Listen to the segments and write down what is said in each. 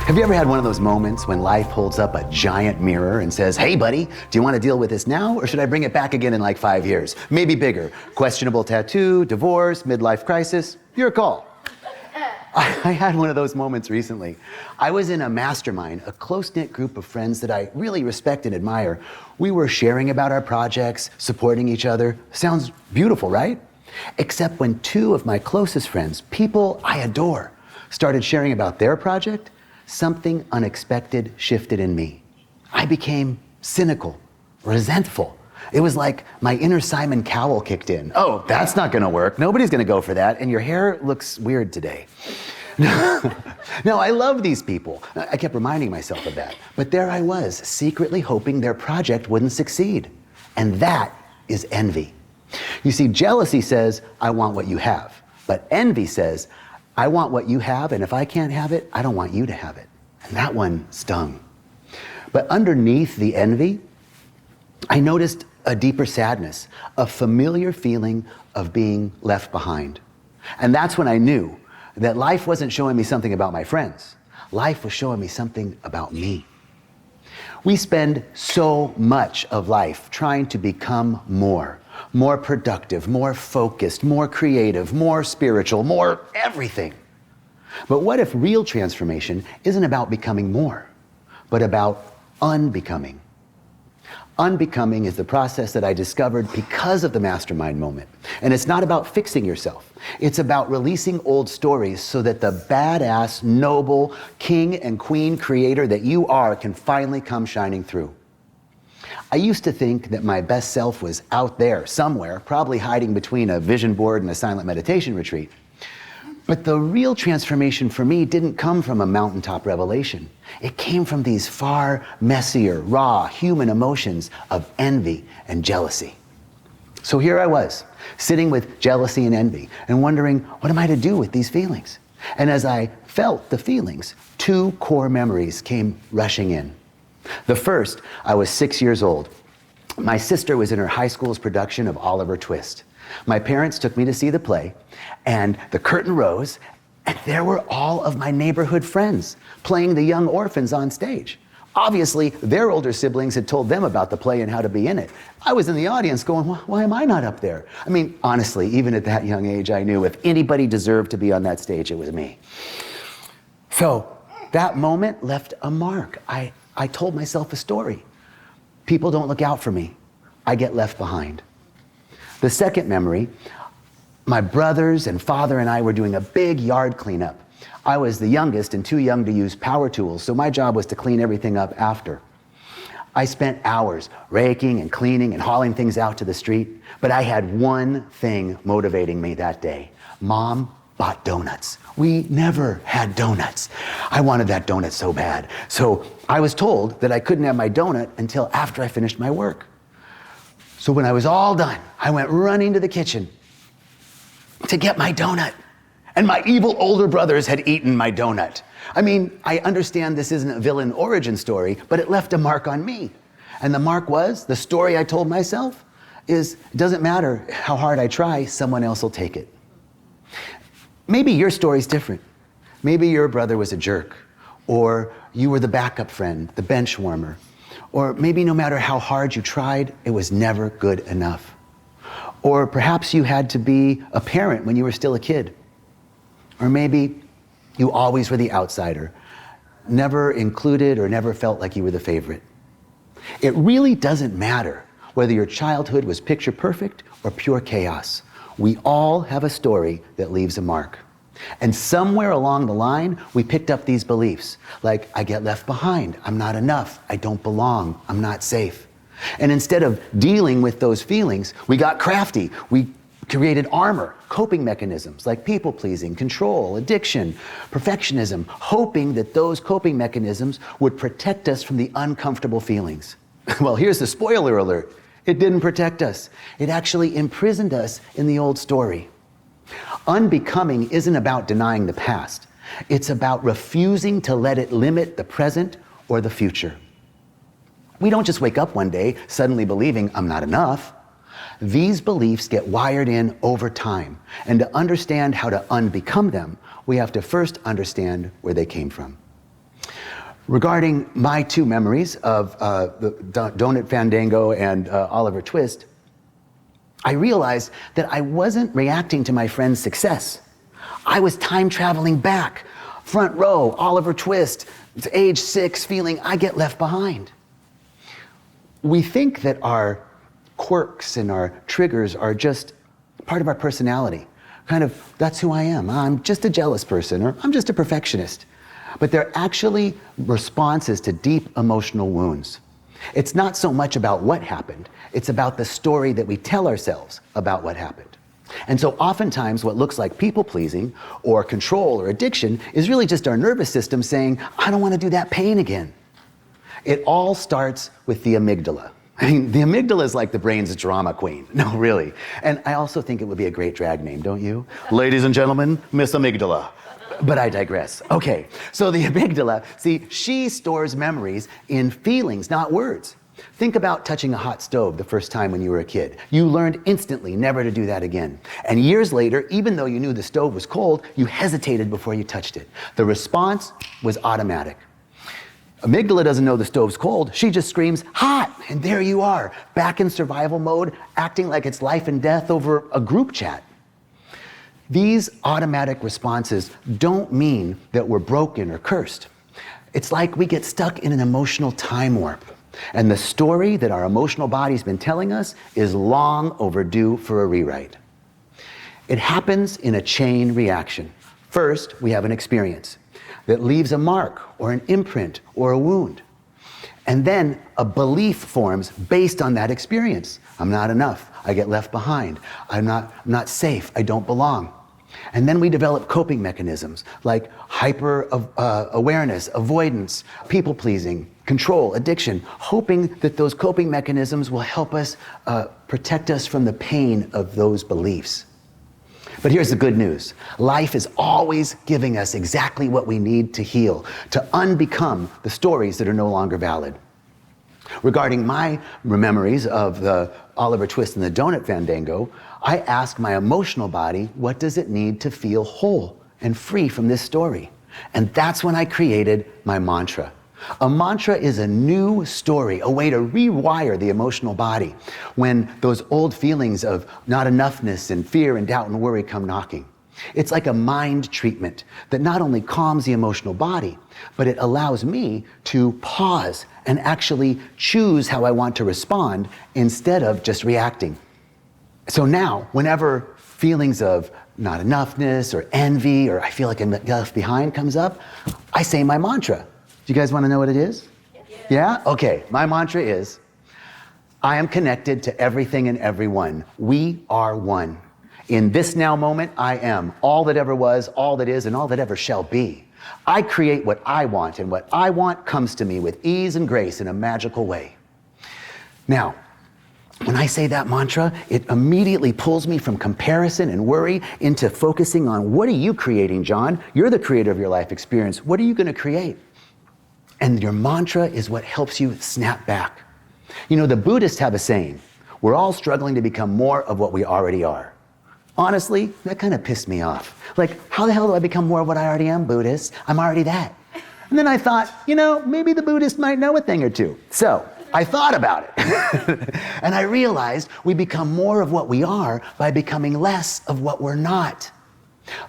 Have you ever had one of those moments when life holds up a giant mirror and says, hey buddy, do you want to deal with this now or should I bring it back again in like 5 years? Maybe bigger. Questionable tattoo, divorce, midlife crisis, your call. I had one of those moments recently. I was in a mastermind, a close-knit group of friends that I really respect and admire. We were sharing about our projects, supporting each other. Sounds beautiful, right? Except when two of my closest friends, people I adore, started sharing about their project, something unexpected shifted in me. I became cynical, resentful. It was like my inner Simon Cowell kicked in. Oh, that's not gonna work. Nobody's gonna go for that. And your hair looks weird today. No, I love these people. I kept reminding myself of that. But there I was, secretly hoping their project wouldn't succeed. And that is envy. You see, jealousy says, I want what you have. But envy says, I want what you have, and if I can't have it, I don't want you to have it. And that one stung. But underneath the envy, I noticed a deeper sadness, a familiar feeling of being left behind. And that's when I knew that life wasn't showing me something about my friends. Life was showing me something about me. We spend so much of life trying to become more productive, more focused, more creative, more spiritual, more everything. But what if real transformation isn't about becoming more, but about unbecoming? Unbecoming is the process that I discovered because of the mastermind moment. And it's not about fixing yourself. It's about releasing old stories so that the badass, noble, king and queen creator that you are can finally come shining through. I used to think that my best self was out there somewhere, probably hiding between a vision board and a silent meditation retreat. But the real transformation for me didn't come from a mountaintop revelation. It came from these far messier, raw, human emotions of envy and jealousy. So here I was, sitting with jealousy and envy, and wondering, what am I to do with these feelings? And as I felt the feelings, two core memories came rushing in. The first, I was 6 years old. My sister was in her high school's production of Oliver Twist. My parents took me to see the play, and the curtain rose, and there were all of my neighborhood friends playing the young orphans on stage. Obviously, their older siblings had told them about the play and how to be in it. I was in the audience going, why am I not up there? I mean, honestly, even at that young age, I knew if anybody deserved to be on that stage, it was me. So that moment left a mark. I told myself a story. People don't look out for me. I get left behind. The second memory, my brothers and father and I were doing a big yard cleanup. I was the youngest and too young to use power tools, so my job was to clean everything up after. I spent hours raking and cleaning and hauling things out to the street, but I had one thing motivating me that day. Mom bought donuts. We never had donuts. I wanted that donut so bad. So I was told that I couldn't have my donut until after I finished my work. So when I was all done, I went running to the kitchen to get my donut. And my evil older brothers had eaten my donut. I mean, I understand this isn't a villain origin story, but it left a mark on me. And the mark was, the story I told myself is, it doesn't matter how hard I try, someone else will take it. Maybe your story's different. Maybe your brother was a jerk, or you were the backup friend, the bench warmer, or maybe no matter how hard you tried, it was never good enough. Or perhaps you had to be a parent when you were still a kid. Or maybe you always were the outsider, never included or never felt like you were the favorite. It really doesn't matter whether your childhood was picture perfect or pure chaos. We all have a story that leaves a mark. And somewhere along the line, we picked up these beliefs, like I get left behind, I'm not enough, I don't belong, I'm not safe. And instead of dealing with those feelings, we got crafty. We created armor, coping mechanisms like people-pleasing, control, addiction, perfectionism, hoping that those coping mechanisms would protect us from the uncomfortable feelings. Well, here's the spoiler alert. It didn't protect us. It actually imprisoned us in the old story. Unbecoming isn't about denying the past. It's about refusing to let it limit the present or the future. We don't just wake up one day suddenly believing I'm not enough. These beliefs get wired in over time. And to understand how to unbecome them, we have to first understand where they came from. Regarding my two memories of the Donut Fandango and Oliver Twist, I realized that I wasn't reacting to my friend's success. I was time traveling back, front row, Oliver Twist, to age 6, feeling I get left behind. We think that our quirks and our triggers are just part of our personality. Kind of, that's who I am. I'm just a jealous person, or I'm just a perfectionist. But they're actually responses to deep emotional wounds. It's not so much about what happened, it's about the story that we tell ourselves about what happened. And so oftentimes what looks like people-pleasing or control or addiction is really just our nervous system saying, I don't want to do that pain again. It all starts with the amygdala. I mean, the amygdala is like the brain's drama queen. No, really. And I also think it would be a great drag name, don't you? Ladies and gentlemen, Miss Amygdala. But I digress. Okay, so the amygdala, see, she stores memories in feelings, not words. Think about touching a hot stove the first time when you were a kid. You learned instantly never to do that again. And years later, even though you knew the stove was cold, you hesitated before you touched it. The response was automatic. Amygdala doesn't know the stove's cold. She just screams, hot! And there you are, back in survival mode, acting like it's life and death over a group chat. These automatic responses don't mean that we're broken or cursed. It's like we get stuck in an emotional time warp. And the story that our emotional body's been telling us is long overdue for a rewrite. It happens in a chain reaction. First, we have an experience that leaves a mark or an imprint or a wound. And then a belief forms based on that experience. I'm not enough. I get left behind. I'm not safe. I don't belong. And then we develop coping mechanisms like hyper-awareness, avoidance, people-pleasing, control, addiction, hoping that those coping mechanisms will help us protect us from the pain of those beliefs. But here's the good news. Life is always giving us exactly what we need to heal, to unbecome the stories that are no longer valid. Regarding my memories of the Oliver Twist and the Donut Fandango, I asked my emotional body, what does it need to feel whole and free from this story? And that's when I created my mantra. A mantra is a new story, a way to rewire the emotional body when those old feelings of not enoughness and fear and doubt and worry come knocking. It's like a mind treatment that not only calms the emotional body, but it allows me to pause and actually choose how I want to respond instead of just reacting. So now, whenever feelings of not enoughness or envy or I feel like I'm left behind comes up, I say my mantra. Do you guys want to know what it is? Yeah? Okay, my mantra is, I am connected to everything and everyone. We are one. In this now moment, I am all that ever was, all that is, and all that ever shall be. I create what I want, and what I want comes to me with ease and grace in a magical way. Now, when I say that mantra, it immediately pulls me from comparison and worry into focusing on what are you creating, John? You're the creator of your life experience. What are you going to create? And your mantra is what helps you snap back. You know, the Buddhists have a saying, we're all struggling to become more of what we already are. Honestly, that kind of pissed me off. Like, how the hell do I become more of what I already am, Buddhist? I'm already that. And then I thought, you know, maybe the Buddhist might know a thing or two. So I thought about it. And I realized we become more of what we are by becoming less of what we're not.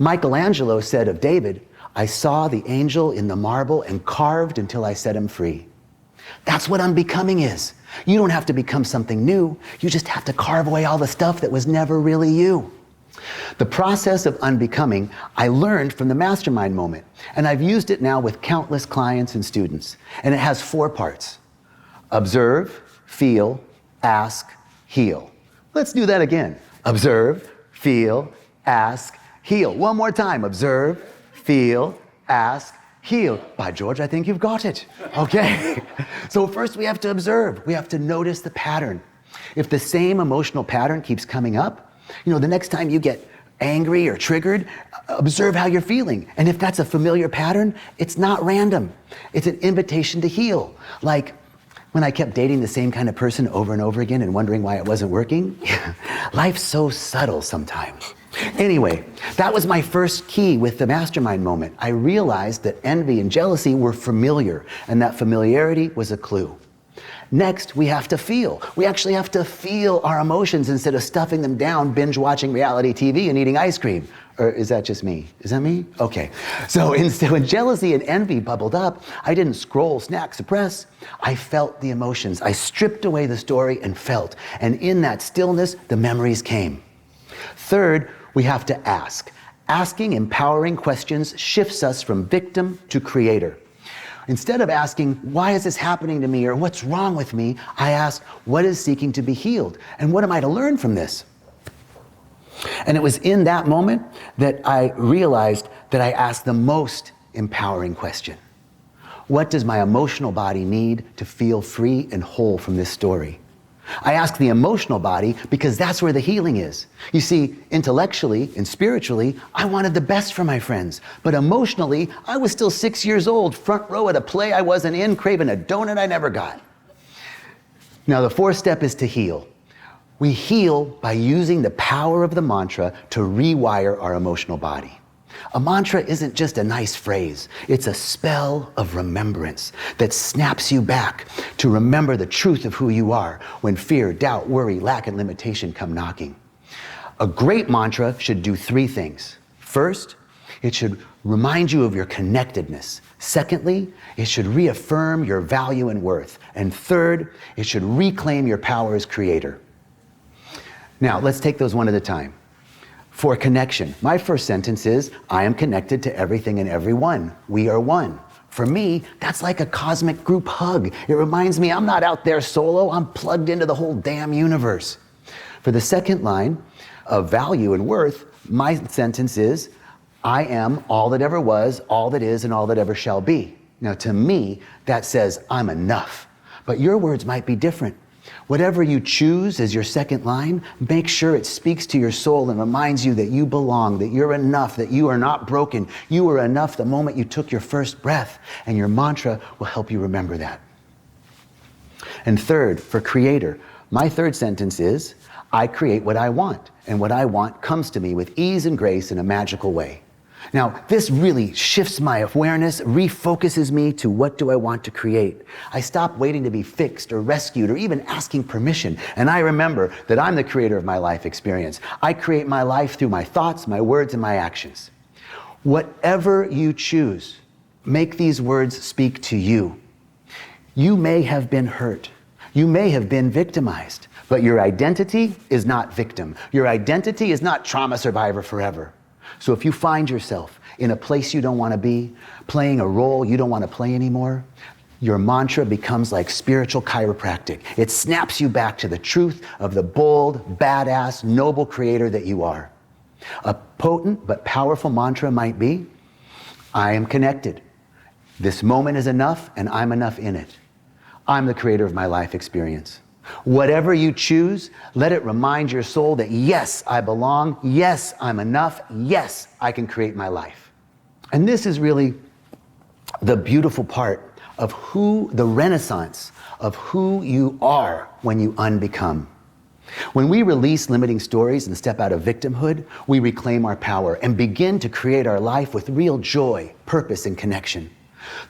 Michelangelo said of David, I saw the angel in the marble and carved until I set him free. That's what unbecoming is. You don't have to become something new. You just have to carve away all the stuff that was never really you. The process of unbecoming, I learned from the mastermind moment, and I've used it now with countless clients and students. And it has 4 parts. Observe, feel, ask, heal. Let's do that again. Observe, feel, ask, heal. One more time. Observe, feel, ask, heal. By George, I think you've got it. Okay. So first we have to observe. We have to notice the pattern. If the same emotional pattern keeps coming up, you know, the next time you get angry or triggered, observe how you're feeling. And if that's a familiar pattern, it's not random. It's an invitation to heal. Like when I kept dating the same kind of person over and over again and wondering why it wasn't working. Life's so subtle sometimes. Anyway, that was my first key with the mastermind moment. I realized that envy and jealousy were familiar, and that familiarity was a clue. Next, we have to feel. We actually have to feel our emotions instead of stuffing them down, binge watching reality TV and eating ice cream. Or is that just me? Is that me? Okay. So instead, when jealousy and envy bubbled up, I didn't scroll, snack, suppress. I felt the emotions. I stripped away the story and felt. And in that stillness, the memories came. Third, we have to ask. Asking empowering questions shifts us from victim to creator. Instead of asking, why is this happening to me, or what's wrong with me, I ask, what is seeking to be healed? And what am I to learn from this? And it was in that moment that I realized that I asked the most empowering question. What does my emotional body need to feel free and whole from this story? I ask the emotional body because that's where the healing is. You see, intellectually and spiritually, I wanted the best for my friends. But emotionally, I was still 6 years old, front row at a play I wasn't in, craving a donut I never got. Now, the fourth step is to heal. We heal by using the power of the mantra to rewire our emotional body. A mantra isn't just a nice phrase. It's a spell of remembrance that snaps you back to remember the truth of who you are when fear, doubt, worry, lack, and limitation come knocking. A great mantra should do three things. First, it should remind you of your connectedness. Secondly, it should reaffirm your value and worth. And third, it should reclaim your power as creator. Now, let's take those one at a time. For connection, my first sentence is, I am connected to everything and everyone. We are one. For me, that's like a cosmic group hug. It reminds me I'm not out there solo, I'm plugged into the whole damn universe. For the second line of value and worth, my sentence is, I am all that ever was, all that is, and all that ever shall be. Now to me, that says I'm enough. But your words might be different. Whatever you choose as your second line, make sure it speaks to your soul and reminds you that you belong, that you're enough, that you are not broken. You were enough the moment you took your first breath, and your mantra will help you remember that. And third, for creator, my third sentence is, I create what I want, and what I want comes to me with ease and grace in a magical way. Now, this really shifts my awareness, refocuses me to what do I want to create. I stop waiting to be fixed or rescued or even asking permission. And I remember that I'm the creator of my life experience. I create my life through my thoughts, my words, and my actions. Whatever you choose, make these words speak to you. You may have been hurt. You may have been victimized. But your identity is not victim. Your identity is not trauma survivor forever. So if you find yourself in a place you don't want to be, playing a role you don't want to play anymore, your mantra becomes like spiritual chiropractic. It snaps you back to the truth of the bold, badass, noble creator that you are. A potent but powerful mantra might be, I am connected. This moment is enough and I'm enough in it. I'm the creator of my life experience. Whatever you choose, let it remind your soul that yes, I belong, yes, I'm enough, yes, I can create my life. And this is really the beautiful part of the renaissance of who you are when you unbecome. When we release limiting stories and step out of victimhood, we reclaim our power and begin to create our life with real joy, purpose, and connection.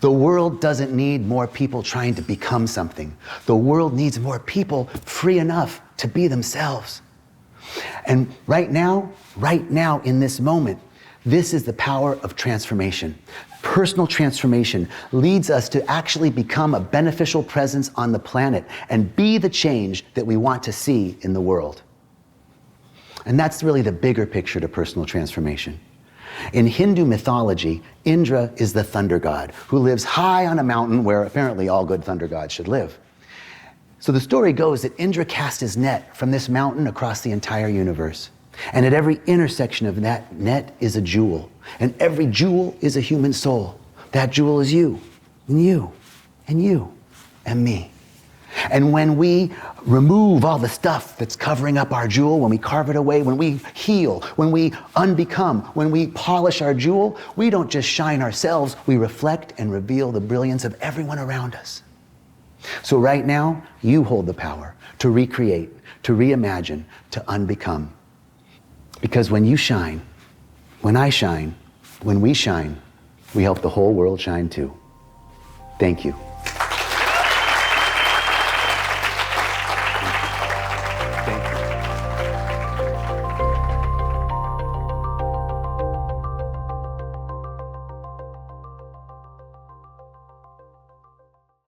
The world doesn't need more people trying to become something. The world needs more people free enough to be themselves. And right now, in this moment, this is the power of transformation. Personal transformation leads us to actually become a beneficial presence on the planet and be the change that we want to see in the world. And that's really the bigger picture to personal transformation. In Hindu mythology, Indra is the thunder god who lives high on a mountain where apparently all good thunder gods should live. So the story goes that Indra cast his net from this mountain across the entire universe. And at every intersection of that net is a jewel. And every jewel is a human soul. That jewel is you, and you, and you, and me. And when we remove all the stuff that's covering up our jewel, when we carve it away, when we heal, when we unbecome, when we polish our jewel, we don't just shine ourselves, we reflect and reveal the brilliance of everyone around us. So right now, you hold the power to recreate, to reimagine, to unbecome. Because when you shine, when I shine, when we shine, we help the whole world shine too. Thank you.